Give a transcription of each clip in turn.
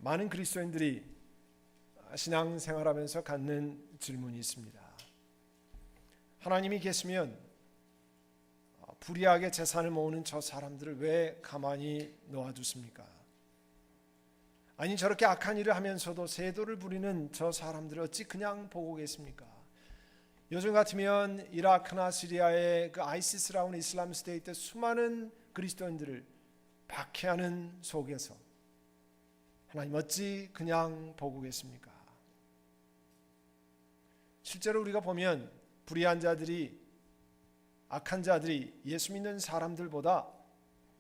많은 그리스도인들이 신앙생활하면서 갖는 질문이 있습니다. 하나님이 계시면 불의하게 재산을 모으는 저 사람들을 왜 가만히 놓아두십니까? 아니 저렇게 악한 일을 하면서도 세도를 부리는 저 사람들을 어찌 그냥 보고 계십니까? 요즘 같으면 이라크나 시리아의 그 아이시스라고 하는 이슬람 스테이트 수많은 그리스도인들을 박해하는 속에서 하나님 어찌 그냥 보고 계십니까? 실제로 우리가 보면 불의한 자들이, 악한 자들이 예수 믿는 사람들보다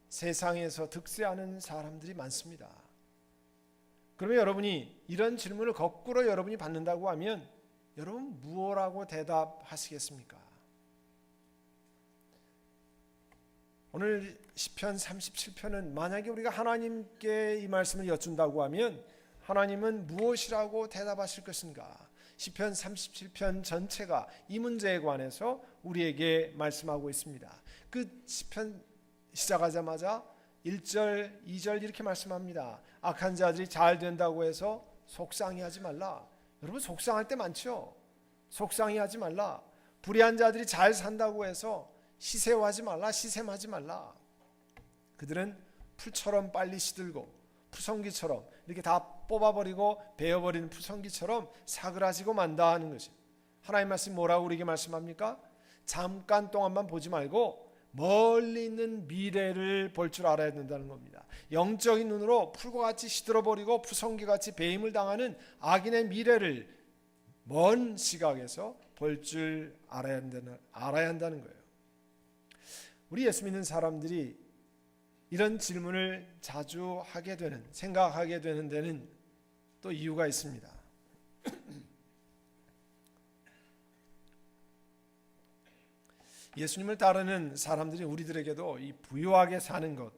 세상에서 득세하는 사람들이 많습니다. 그러면 여러분이 이런 질문을 거꾸로 여러분이 받는다고 하면 여러분 무엇라고 대답하시겠습니까? 오늘 시편 37편은 만약에 우리가 하나님께 이 말씀을 여쭌다고 하면 하나님은 무엇이라고 대답하실 것인가? 시편 37편 전체가 이 문제에 관해서 우리에게 말씀하고 있습니다. 그 시편 시작하자마자 1절, 2절 이렇게 말씀합니다. 악한 자들이 잘 된다고 해서 속상해하지 말라. 여러분 속상할 때 많죠. 속상해하지 말라. 불의한 자들이 잘 산다고 해서 시세하지 말라. 시샘하지 말라. 그들은 풀처럼 빨리 시들고 푸성기처럼 이렇게 다 뽑아버리고 베어버리는 푸성기처럼 사그라지고 만다 하는 것이 하나님 말씀 뭐라고 우리에게 말씀합니까? 잠깐 동안만 보지 말고 멀리 있는 미래를 볼 줄 알아야 된다는 겁니다. 영적인 눈으로 풀과 같이 시들어버리고 푸성기같이 배임을 당하는 악인의 미래를 먼 시각에서 볼 줄 알아야 한다는 거예요. 우리 예수 믿는 사람들이 이런 질문을 자주 하게 되는, 생각하게 되는 데는 또 이유가 있습니다. 예수님을 따르는 사람들이 우리들에게도 이 부유하게 사는 것,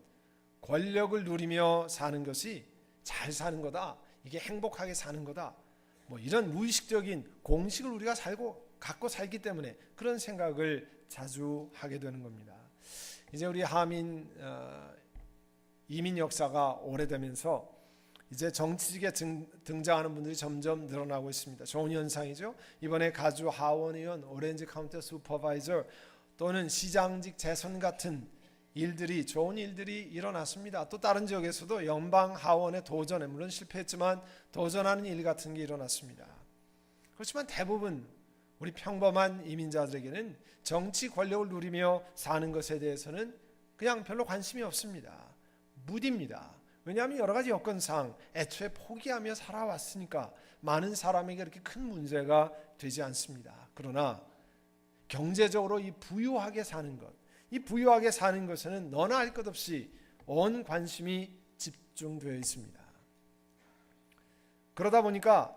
권력을 누리며 사는 것이 잘 사는 거다, 이게 행복하게 사는 거다, 뭐 이런 무의식적인 공식을 우리가 갖고 살기 때문에 그런 생각을 자주 하게 되는 겁니다. 이제 우리 한민 이민 역사가 오래되면서 이제 정치직에 등장하는 분들이 점점 늘어나고 있습니다. 좋은 현상이죠. 이번에 가주 하원 의원, 오렌지 카운티 슈퍼바이저 또는 시장직 재선 같은 일들이, 좋은 일들이 일어났습니다. 또 다른 지역에서도 연방 하원에 도전해, 물론 실패했지만 도전하는 일 같은 게 일어났습니다. 그렇지만 대부분 우리 평범한 이민자들에게는 정치 권력을 누리며 사는 것에 대해서는 그냥 별로 관심이 없습니다. 무디입니다. 왜냐하면 여러 가지 여건상 애초에 포기하며 살아왔으니까 많은 사람에게 그렇게 큰 문제가 되지 않습니다. 그러나 경제적으로 이 부유하게 사는 것, 이 부유하게 사는 것에는 너나 할 것 없이 온 관심이 집중되어 있습니다. 그러다 보니까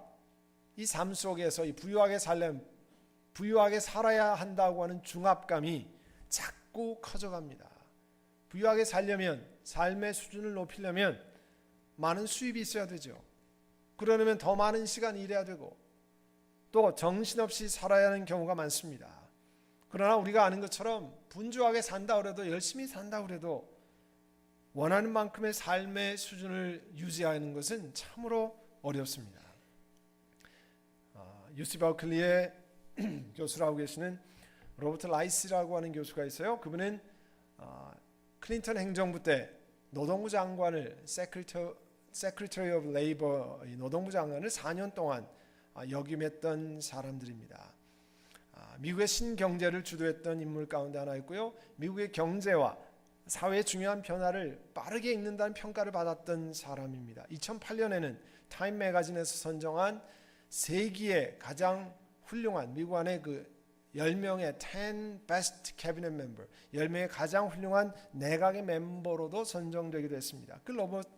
이 삶 속에서 이 부유하게 살아야 한다고 하는 중압감이 자꾸 커져갑니다. 부유하게 살려면, 삶의 수준을 높이려면 많은 수입이 있어야 되죠. 그러려면 더 많은 시간 일해야 되고 또 정신없이 살아야 하는 경우가 많습니다. 그러나 우리가 아는 것처럼 분주하게 산다 그래도, 열심히 산다 그래도 원하는 만큼의 삶의 수준을 유지하는 것은 참으로 어렵습니다. UC 버클리의 교수라고 계시는 로버트 라이스라고 하는 교수가 있어요. 그분은 클린턴 행정부 때 노동부 장관을 Secretary of Labor, 노동부 장관을 4년 동안 역임했던 사람들입니다. 미국의 신경제를 주도했던 인물 가운데 하나였고요. 미국의 경제와 사회의 중요한 변화를 빠르게 읽는다는 평가를 받았던 사람입니다. 2008년에는 타임 매거진에서 선정한 세기의 가장 훌륭한, 미국 안에 그 10명의 10 best cabinet member, 10명의 가장 훌륭한 내각의 멤버로도 선정되기도 했습니다. 그 로버트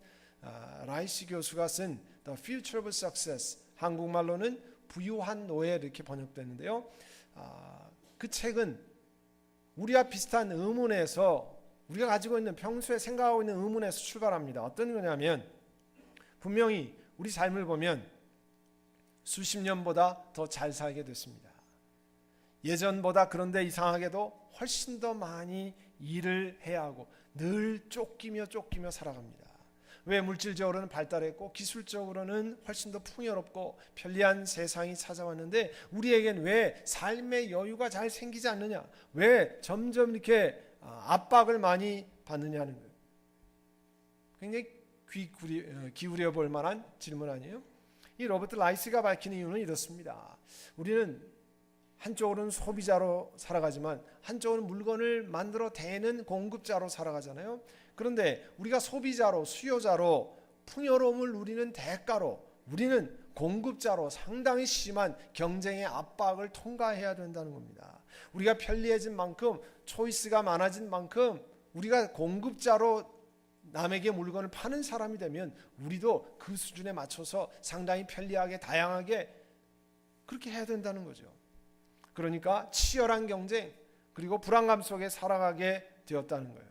라이시 교수가 쓴 The Future of Success, 한국말로는 부유한 노예 이렇게 번역됐는데요. 그 책은 우리와 비슷한 의문에서, 우리가 가지고 있는, 평소에 생각하고 있는 의문에서 출발합니다. 어떤 거냐면 분명히 우리 삶을 보면 수십 년보다 더 잘 살게 됐습니다. 예전보다, 그런데 이상하게도 훨씬 더 많이 일을 해야 하고 늘 쫓기며 살아갑니다. 왜 물질적으로는 발달했고 기술적으로는 훨씬 더 풍요롭고 편리한 세상이 찾아왔는데 우리에겐 왜 삶의 여유가 잘 생기지 않느냐? 왜 점점 이렇게 압박을 많이 받느냐는 거예요. 굉장히 기울여 볼 만한 질문 아니에요? 이 로버트 라이스가 밝히는 이유는 이렇습니다. 우리는 한쪽으로는 소비자로 살아가지만 한쪽으로는 물건을 만들어 대는 공급자로 살아가잖아요. 그런데 우리가 소비자로 수요자로 풍요로움을 누리는 대가로 우리는 공급자로 상당히 심한 경쟁의 압박을 통과해야 된다는 겁니다. 우리가 편리해진 만큼 초이스가 많아진 만큼 우리가 공급자로 남에게 물건을 파는 사람이 되면 우리도 그 수준에 맞춰서 상당히 편리하게 다양하게 그렇게 해야 된다는 거죠. 그러니까 치열한 경쟁 그리고 불안감 속에 살아가게 되었다는 거예요.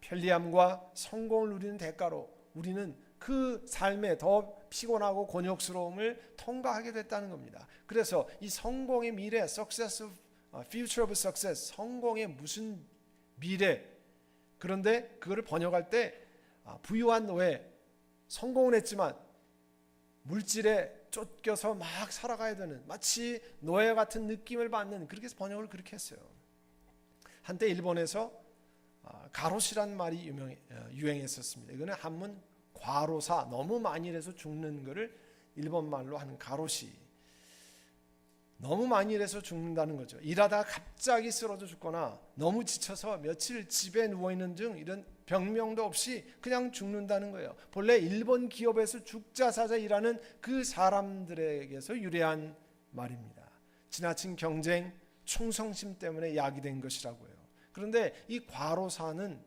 편리함과 성공을 누리는 대가로 우리는 그 삶에 더 피곤하고 곤욕스러움을 통과하게 됐다는 겁니다. 그래서 이 성공의 미래, success, future of success, 성공의 무슨 미래, 그런데 그거를 번역할 때 부유한 노예, 성공은 했지만 물질에 쫓겨서 막 살아가야 되는 마치 노예 같은 느낌을 받는 그렇게 해서 번역을 그렇게 했어요. 한때 일본에서 가로시란 말이 유행했었습니다. 이거는 한문 과로사, 너무 많이 일해서 죽는 거를 일본말로 하는 가로시. 너무 많이 일해서 죽는다는 거죠. 일하다가 갑자기 쓰러져 죽거나 너무 지쳐서 며칠 집에 누워있는 등 이런 병명도 없이 그냥 죽는다는 거예요. 본래 일본 기업에서 죽자사자 일하는 그 사람들에게서 유래한 말입니다. 지나친 경쟁, 충성심 때문에 야기된 것이라고 해요. 그런데 이 과로사는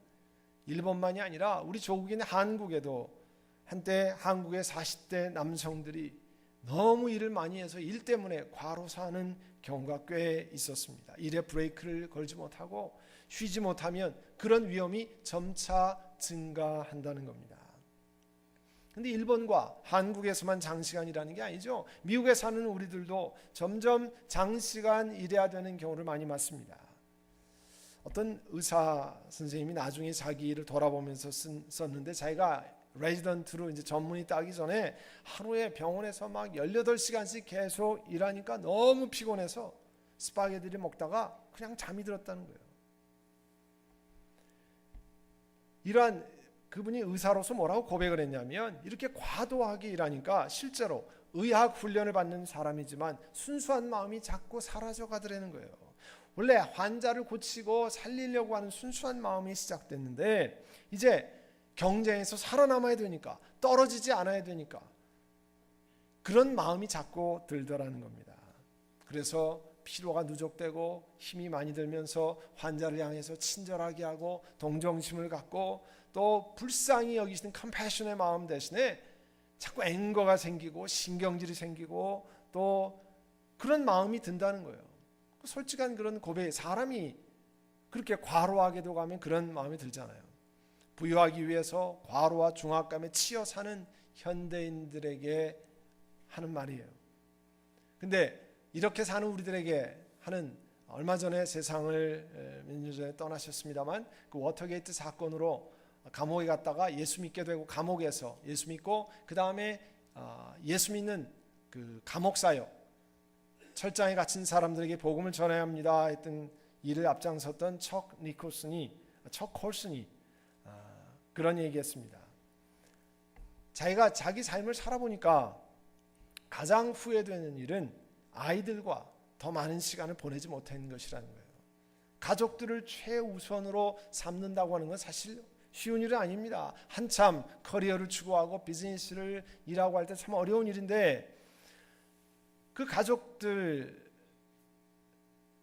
일본만이 아니라 우리 조국인 한국에도 한때 한국의 40대 남성들이 너무 일을 많이 해서 일 때문에 과로사하는 경우가 꽤 있었습니다. 일에 브레이크를 걸지 못하고 쉬지 못하면 그런 위험이 점차 증가한다는 겁니다. 그런데 일본과 한국에서만 장시간 일하는 게 아니죠. 미국에 사는 우리들도 점점 장시간 일해야 되는 경우를 많이 맞습니다. 어떤 의사 선생님이 나중에 자기 일을 돌아보면서 썼는데 자기가 레지던트로 이제 전문의 따기 전에 하루에 병원에서 막 18시간씩 계속 일하니까 너무 피곤해서 스파게티를 먹다가 그냥 잠이 들었다는 거예요. 이러한 그분이 의사로서 뭐라고 고백을 했냐면 이렇게 과도하게 일하니까 실제로 의학 훈련을 받는 사람이지만 순수한 마음이 자꾸 사라져 가더라는 거예요. 원래 환자를 고치고 살리려고 하는 순수한 마음이 시작됐는데 이제 경쟁에서 살아남아야 되니까 떨어지지 않아야 되니까 그런 마음이 자꾸 들더라는 겁니다. 그래서 피로가 누적되고 힘이 많이 들면서 환자를 향해서 친절하게 하고 동정심을 갖고 또 불쌍히 여기시는 컴패션의 마음 대신에 자꾸 앵거가 생기고 신경질이 생기고 또 그런 마음이 든다는 거예요. 솔직한 그런 고백, 사람이 그렇게 과로하게도 가면 그런 마음이 들잖아요. 부유하기 위해서 과로와 중압감에 치여 사는 현대인들에게 하는 말이에요. 근데 이렇게 사는 우리들에게 하는 얼마 전에 세상을 몇 년 전에 떠나셨습니다만 그 워터게이트 사건으로 감옥에 갔다가 예수 믿게 되고 감옥에서 예수 믿고 그 다음에 예수 믿는 그 감옥사역 철장에 갇힌 사람들에게 복음을 전해야 합니다 했던 일을 앞장섰던 척 콜슨이 그런 얘기했습니다. 자기가 자기 삶을 살아보니까 가장 후회되는 일은 아이들과 더 많은 시간을 보내지 못한 것이라는 거예요. 가족들을 최우선으로 삼는다고 하는 건 사실 쉬운 일은 아닙니다. 한참 커리어를 추구하고 비즈니스를 일하고 할 때 참 어려운 일인데 그 가족들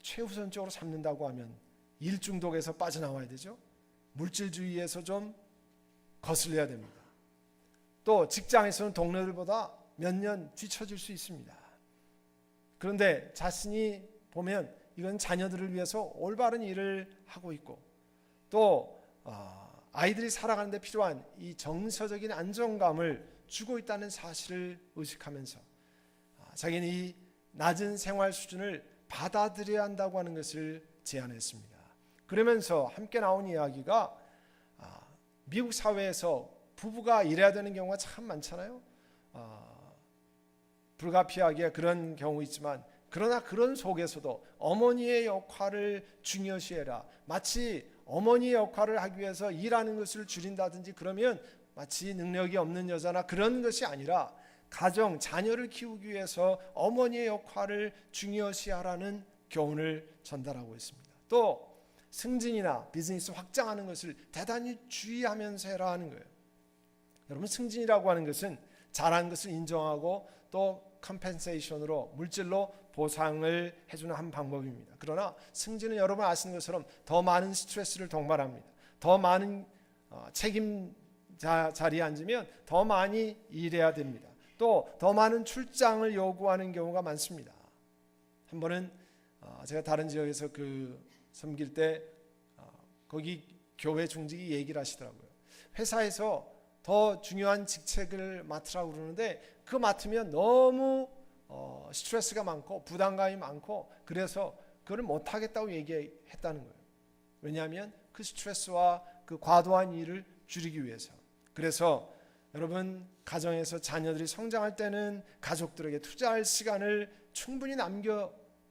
최우선적으로 삼는다고 하면 일 중독에서 빠져나와야 되죠. 물질주의에서 좀 거슬려야 됩니다. 또 직장에서는 동료들보다 몇 년 뒤처질 수 있습니다. 그런데 자신이 보면 이건 자녀들을 위해서 올바른 일을 하고 있고 또 아이들이 살아가는 데 필요한 이 정서적인 안정감을 주고 있다는 사실을 의식하면서 자기는 이 낮은 생활 수준을 받아들여야 한다고 하는 것을 제안했습니다. 그러면서 함께 나온 이야기가 미국 사회에서 부부가 일해야 되는 경우가 참 많잖아요. 불가피하게 그런 경우 있지만, 그러나 그런 속에서도 어머니의 역할을 중요시해라. 마치 어머니의 역할을 하기 위해서 일하는 것을 줄인다든지 그러면 마치 능력이 없는 여자나 그런 것이 아니라, 가정, 자녀를 키우기 위해서 어머니의 역할을 중요시하라는 교훈을 전달하고 있습니다. 또 승진이나 비즈니스 확장하는 것을 대단히 주의하면서 해라 하는 거예요. 여러분, 승진이라고 하는 것은 잘한 것을 인정하고 또 컴펜세이션으로, 물질로 보상을 해주는 한 방법입니다. 그러나 승진은 여러분 아시는 것처럼 더 많은 스트레스를 동반합니다. 더 많은 책임자 자리에 앉으면 더 많이 일해야 됩니다. 또 더 많은 출장을 요구하는 경우가 많습니다. 한 번은 제가 다른 지역에서 섬길 때 거기 교회 중직이 얘기를 하시더라고요. 회사에서 더 중요한 직책을 맡으라고 그러는데 그 맡으면 너무 스트레스가 많고 부담감이 많고, 그래서 그걸 못하겠다고 얘기했다는 거예요. 왜냐하면 그 스트레스와 그 과도한 일을 줄이기 위해서. 그래서 여러분, 가정에서 자녀들이 성장할 때는 가족들에게 투자할 시간을 충분히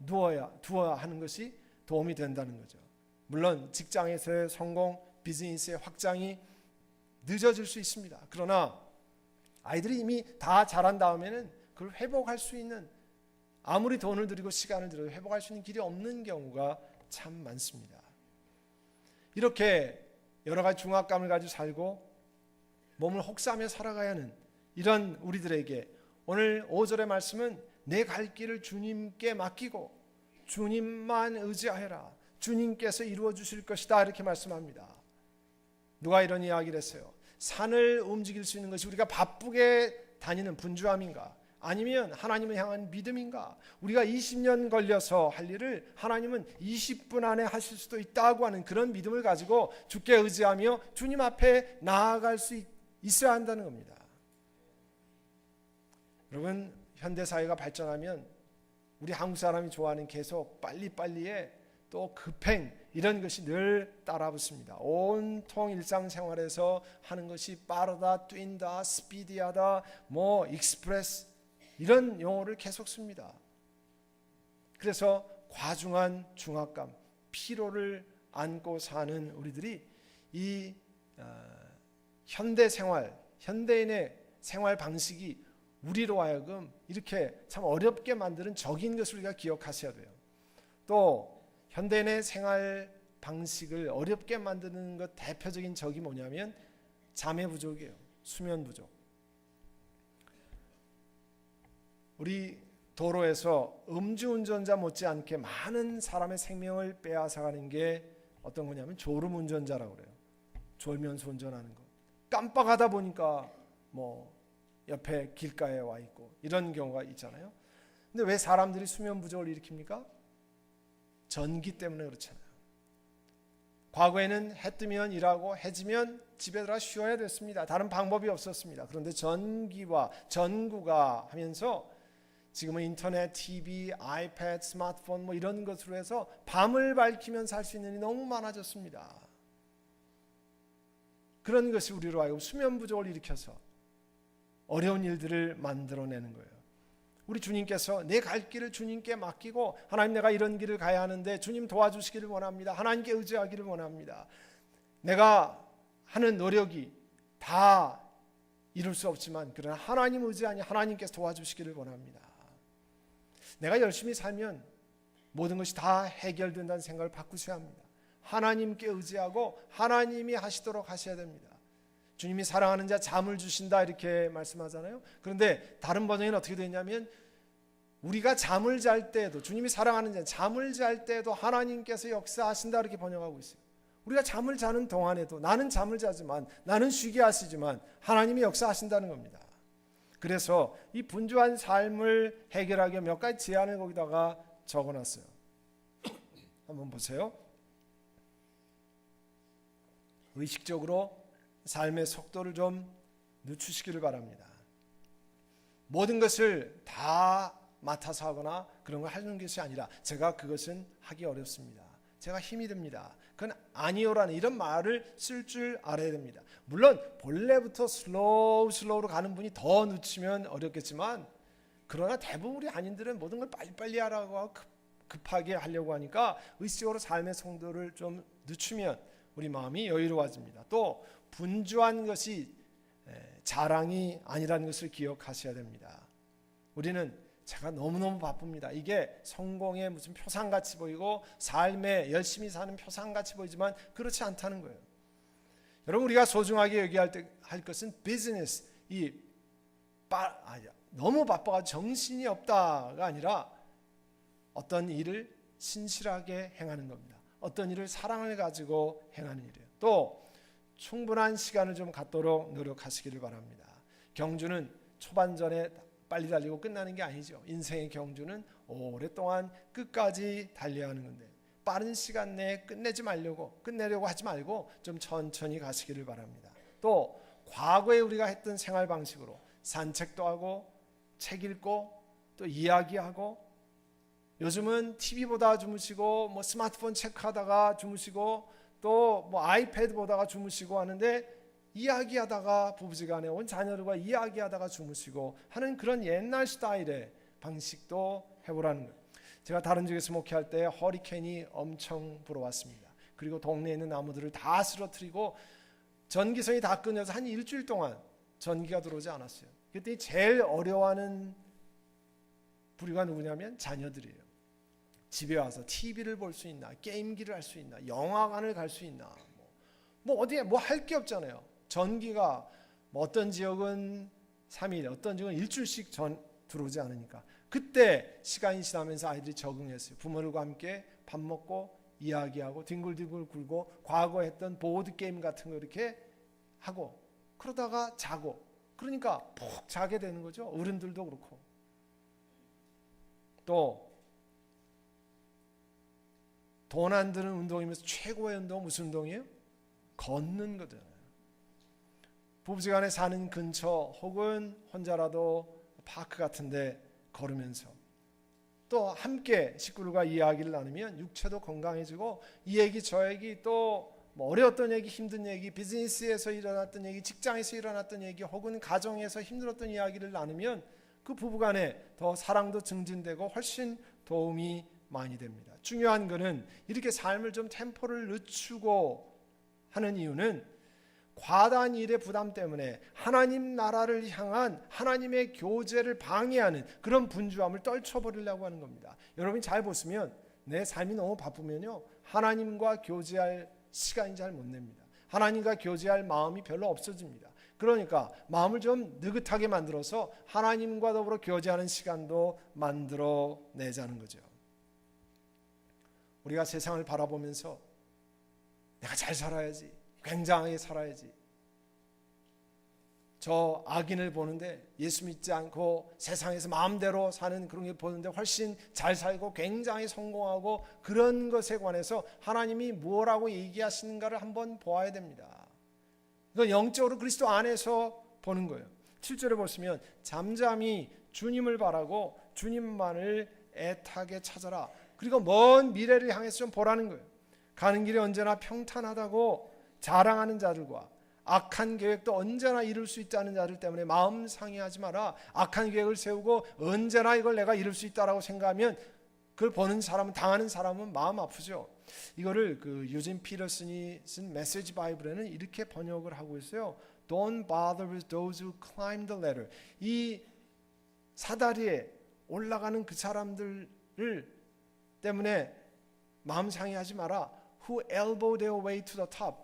두어야 하는 것이 도움이 된다는 거죠. 물론 직장에서의 성공, 비즈니스의 확장이 늦어질 수 있습니다. 그러나 아이들이 이미 다 자란 다음에는 그걸 회복할 수 있는, 아무리 돈을 들이고 시간을 들여도 회복할 수 있는 길이 없는 경우가 참 많습니다. 이렇게 여러 가지 중압감을 가지고 살고 몸을 혹사하며 살아가야 하는 이런 우리들에게 오늘 5절의 말씀은 내 갈 길을 주님께 맡기고 주님만 의지하여라, 주님께서 이루어 주실 것이다, 이렇게 말씀합니다. 누가 이런 이야기를 했어요? 산을 움직일 수 있는 것이 우리가 바쁘게 다니는 분주함인가? 아니면 하나님을 향한 믿음인가? 우리가 20년 걸려서 할 일을 하나님은 20분 안에 하실 수도 있다고 하는 그런 믿음을 가지고 주께 의지하며 주님 앞에 나아갈 수 있어야 한다는 겁니다. 여러분, 현대사회가 발전하면 우리 한국 사람이 좋아하는 계속 빨리빨리에 또 급행, 이런 것이 늘 따라붙습니다. 온통 일상생활에서 하는 것이 빠르다, 뛴다, 스피디하다, 익스프레스, 이런 용어를 계속 씁니다. 그래서 과중한 중압감, 피로를 안고 사는 우리들이 이 현대생활, 현대인의 생활 방식이 우리로 하여금 이렇게 참 어렵게 만드는 적인 것을 우리가 기억하셔야 돼요. 또 현대인의 생활 방식을 어렵게 만드는 것 대표적인 적이 뭐냐면 잠의 부족이에요. 수면 부족. 우리 도로에서 음주운전자 못지않게 많은 사람의 생명을 빼앗아가는 게 어떤 거냐면 졸음운전자라고 그래요. 졸면서 운전하는 거. 깜빡하다 보니까 옆에 길가에 와 있고 이런 경우가 있잖아요. 근데 왜 사람들이 수면 부족을 일으킵니까? 전기 때문에 그렇잖아요. 과거에는 해 뜨면 일하고 해 지면 집에 들어가 쉬어야 됐습니다. 다른 방법이 없었습니다. 그런데 전기와 전구가 하면서 지금은 인터넷, TV, 아이패드, 스마트폰 이런 것으로 해서 밤을 밝히면서 할 수 있는 일이 너무 많아졌습니다. 그런 것이 우리로 하여금 수면 부족을 일으켜서 어려운 일들을 만들어내는 거예요. 우리 주님께서 내 갈 길을 주님께 맡기고, 하나님, 내가 이런 길을 가야 하는데 주님 도와주시기를 원합니다. 하나님께 의지하기를 원합니다. 내가 하는 노력이 다 이룰 수 없지만 그러나 하나님 의지하니 하나님께서 도와주시기를 원합니다. 내가 열심히 살면 모든 것이 다 해결된다는 생각을 바꾸셔야 합니다. 하나님께 의지하고 하나님이 하시도록 하셔야 됩니다. 주님이 사랑하는 자 잠을 주신다, 이렇게 말씀하잖아요. 그런데 다른 번역에는 어떻게 되냐면 우리가 잠을 잘 때에도, 주님이 사랑하는 자 잠을 잘 때에도 하나님께서 역사하신다, 이렇게 번역하고 있어요. 우리가 잠을 자는 동안에도 나는 잠을 자지만, 나는 쉬게 하시지만 하나님이 역사하신다는 겁니다. 그래서 이 분주한 삶을 해결하기 위해 몇 가지 제안을 거기다가 적어놨어요. 한번 보세요. 의식적으로 삶의 속도를 좀 늦추시기를 바랍니다. 모든 것을 다 맡아서 하거나 그런 걸 하는 것이 아니라, 제가 그것은 하기 어렵습니다, 제가 힘이 듭니다, 그건 아니요라는 이런 말을 쓸 줄 알아야 됩니다. 물론 본래부터 슬로우로 가는 분이 더 늦추면 어렵겠지만, 그러나 대부분 우리 아닌들은 모든 걸 빨리빨리 하라고 하고 급하게 하려고 하니까 의식적으로 삶의 성도를 좀 늦추면 우리 마음이 여유로워집니다. 또 분주한 것이 자랑이 아니라는 것을 기억하셔야 됩니다. 우리는 제가 너무너무 바쁩니다. 이게 성공의 무슨 표상같이 보이고 삶에 열심히 사는 표상같이 보이지만 그렇지 않다는 거예요. 여러분, 우리가 소중하게 여기야 할 것은 비즈니스, 너무 바빠가지고 정신이 없다가 아니라 어떤 일을 신실하게 행하는 겁니다. 어떤 일을 사랑을 가지고 행하는 일이에요. 또 충분한 시간을 좀 갖도록 노력하시기를 바랍니다. 경주는 초반전에 빨리 달리고 끝나는 게 아니죠. 인생의 경주는 오랫동안 끝까지 달려야 하는 건데, 빠른 시간 내에 끝내려고 하지 말고 좀 천천히 가시기를 바랍니다. 또 과거에 우리가 했던 생활 방식으로 산책도 하고 책 읽고 또 이야기하고, 요즘은 TV보다 주무시고 뭐 스마트폰 체크하다가 주무시고 또 뭐 아이패드 보다가 주무시고 하는데, 이야기하다가 부부지간에 온 자녀들과 이야기하다가 주무시고 하는 그런 옛날 스타일의 방식도 해보라는 거예요. 제가 다른 지역에서 목회할 때 허리케인이 엄청 불어왔습니다. 그리고 동네에 있는 나무들을 다 쓰러뜨리고 전기선이 다 끊어서 한 일주일 동안 전기가 들어오지 않았어요. 그때 제일 어려워하는 부류가 누구냐면 자녀들이에요. 집에 와서 TV를 볼 수 있나, 게임기를 할 수 있나, 영화관을 갈 수 있나, 뭐 어디에 뭐 할 게 없잖아요. 전기가 뭐 어떤 지역은 3일, 어떤 지역은 일주일씩 들어오지 않으니까 그때 시간이 지나면서 아이들이 적응했어요. 부모들과 함께 밥 먹고 이야기하고 뒹굴뒹굴 굴고 과거에 했던 보드게임 같은 거 이렇게 하고 그러다가 자고, 그러니까 푹 자게 되는 거죠. 어른들도 그렇고. 또 돈 안 드는 운동이면서 최고의 운동은 무슨 운동이에요? 걷는 거잖아요. 부부지간에 사는 근처 혹은 혼자라도 파크 같은데 걸으면서 또 함께 식구들과 이야기를 나누면 육체도 건강해지고, 이 얘기 저 얘기 또 뭐 어려웠던 얘기, 힘든 얘기, 비즈니스에서 일어났던 얘기, 직장에서 일어났던 얘기 혹은 가정에서 힘들었던 이야기를 나누면 그 부부간에 더 사랑도 증진되고 훨씬 도움이 많이 됩니다. 중요한 거는 이렇게 삶을 좀 템포를 늦추고 하는 이유는 과다한 일의 부담 때문에 하나님 나라를 향한 하나님의 교제를 방해하는 그런 분주함을 떨쳐버리려고 하는 겁니다. 여러분이 잘 보시면 내 삶이 너무 바쁘면요, 하나님과 교제할 시간이 잘 못 냅니다. 하나님과 교제할 마음이 별로 없어집니다. 그러니까 마음을 좀 느긋하게 만들어서 하나님과 더불어 교제하는 시간도 만들어내자는 거죠. 우리가 세상을 바라보면서 내가 잘 살아야지, 굉장하게 살아야지, 저 악인을 보는데 예수 믿지 않고 세상에서 마음대로 사는 그런 게 보는데 훨씬 잘 살고 굉장히 성공하고, 그런 것에 관해서 하나님이 뭐라고 얘기하시는가를 한번 보아야 됩니다. 이건 영적으로 그리스도 안에서 보는 거예요. 7절에 보시면 잠잠히 주님을 바라고 주님만을 애타게 찾아라. 그리고 먼 미래를 향해서 좀 보라는 거예요. 가는 길이 언제나 평탄하다고 자랑하는 자들과 악한 계획도 언제나 이룰 수 있다는 자들 때문에 마음 상해하지 마라. 악한 계획을 세우고 언제나 이걸 내가 이룰 수 있다라고 생각하면 그걸 보는 사람은, 당하는 사람은 마음 아프죠. 이거를 그 유진 피터슨이 쓴 메시지 바이블에는 이렇게 번역을 하고 있어요. Don't bother with those who climb the ladder. 이 사다리에 올라가는 그 사람들을 때문에 마음 상해하지 마라. Who elbow their way to the top.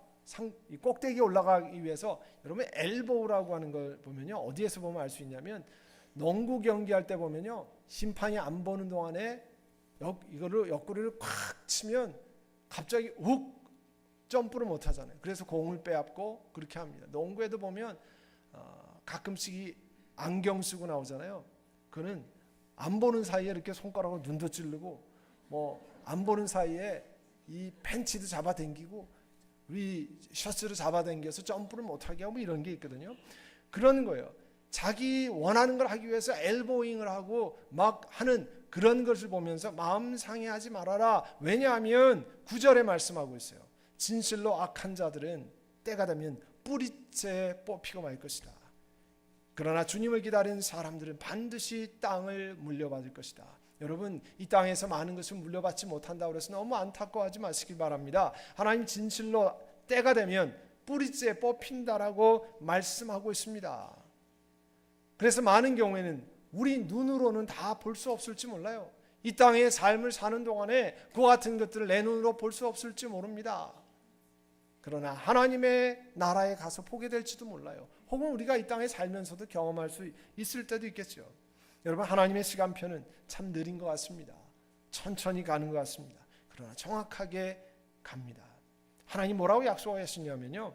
꼭대기에 올라가기 위해서, 여러분 엘보우라고 하는 걸 보면요, 어디에서 보면 알 수 있냐면 농구 경기할 때 보면요, 심판이 안 보는 동안에 이거를 옆구리를 콱 치면 갑자기 훅 점프를 못 하잖아요. 그래서 공을 빼앗고 그렇게 합니다. 농구에도 보면 가끔씩 안경 쓰고 나오잖아요. 그는 안 보는 사이에 이렇게 손가락으로 눈도 찌르고 뭐 안 보는 사이에 이 팬츠도 잡아당기고 우리 셔츠를 잡아당겨서 점프를 못하게 하고 이런 게 있거든요. 그런 거예요. 자기 원하는 걸 하기 위해서 엘보잉을 하고 막 하는 그런 것을 보면서 마음 상해하지 말아라. 왜냐하면 9절에 말씀하고 있어요. 진실로 악한 자들은 때가 되면 뿌리째 뽑히고 말 것이다. 그러나 주님을 기다리는 사람들은 반드시 땅을 물려받을 것이다. 여러분, 이 땅에서 많은 것을 물려받지 못한다고 해서 너무 안타까워하지 마시기 바랍니다. 하나님 진실로 때가 되면 뿌리째 뽑힌다라고 말씀하고 있습니다. 그래서 많은 경우에는 우리 눈으로는 다 볼 수 없을지 몰라요. 이 땅의 삶을 사는 동안에 그와 같은 것들을 내 눈으로 볼 수 없을지 모릅니다. 그러나 하나님의 나라에 가서 보게 될지도 몰라요. 혹은 우리가 이 땅에 살면서도 경험할 수 있을 때도 있겠죠. 여러분, 하나님의 시간표는 참 느린 것 같습니다. 천천히 가는 것 같습니다. 그러나 정확하게 갑니다. 하나님 뭐라고 약속하셨냐면요,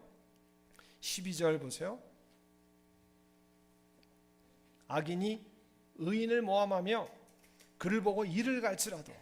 12절 보세요. 악인이 의인을 모함하며 그를 보고 이를 갈지라도,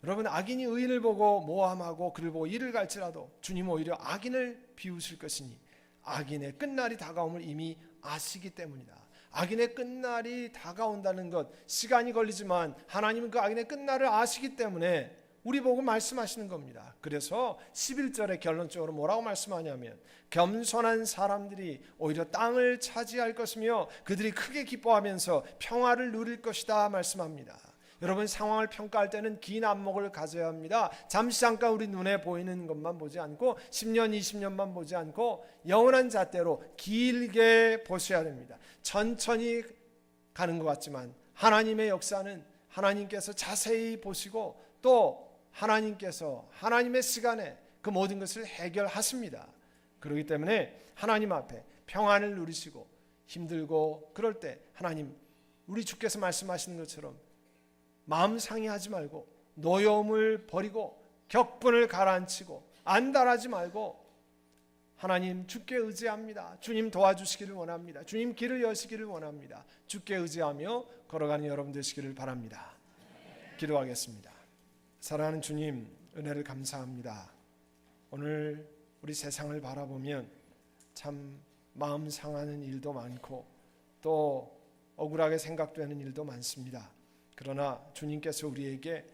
여러분, 악인이 의인을 보고 모함하고 그를 보고 이를 갈지라도 주님 오히려 악인을 비우실 것이니 악인의 끝날이 다가옴을 이미 아시기 때문이다. 악인의 끝날이 다가온다는 것, 시간이 걸리지만 하나님은 그 악인의 끝날을 아시기 때문에 우리 보고 말씀하시는 겁니다. 그래서 11절에 결론적으로 뭐라고 말씀하냐면, 겸손한 사람들이 오히려 땅을 차지할 것이며 그들이 크게 기뻐하면서 평화를 누릴 것이다 말씀합니다. 여러분, 상황을 평가할 때는 긴 안목을 가져야 합니다. 잠시 잠깐 우리 눈에 보이는 것만 보지 않고 10년 20년만 보지 않고 영원한 잣대로 길게 보셔야 됩니다. 천천히 가는 것 같지만 하나님의 역사는 하나님께서 자세히 보시고 또 하나님께서 하나님의 시간에 그 모든 것을 해결하십니다. 그렇기 때문에 하나님 앞에 평안을 누리시고 힘들고 그럴 때 하나님, 우리 주께서 말씀하시는 것처럼 마음 상해하지 말고 노여움을 버리고 격분을 가라앉히고 안달하지 말고 하나님 주께 의지합니다. 주님 도와주시기를 원합니다. 주님 길을 여시기를 원합니다. 주께 의지하며 걸어가는 여러분 되시기를 바랍니다. 기도하겠습니다. 사랑하는 주님, 은혜를 감사합니다. 오늘 우리 세상을 바라보면 참 마음 상하는 일도 많고 또 억울하게 생각되는 일도 많습니다. 그러나 주님께서 우리에게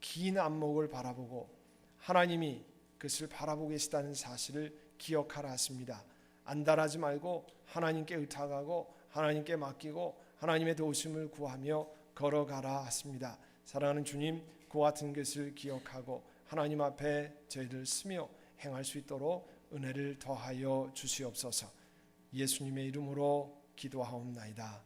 긴 안목을 바라보고 하나님이 그것을 바라보고 계시다는 사실을 기억하라 하십니다. 안달하지 말고 하나님께 의탁하고 하나님께 맡기고 하나님의 도우심을 구하며 걸어가라 하십니다. 사랑하는 주님, 그와 같은 것을 기억하고 하나님 앞에 저희를 쓰며 행할 수 있도록 은혜를 더하여 주시옵소서. 예수님의 이름으로 기도하옵나이다.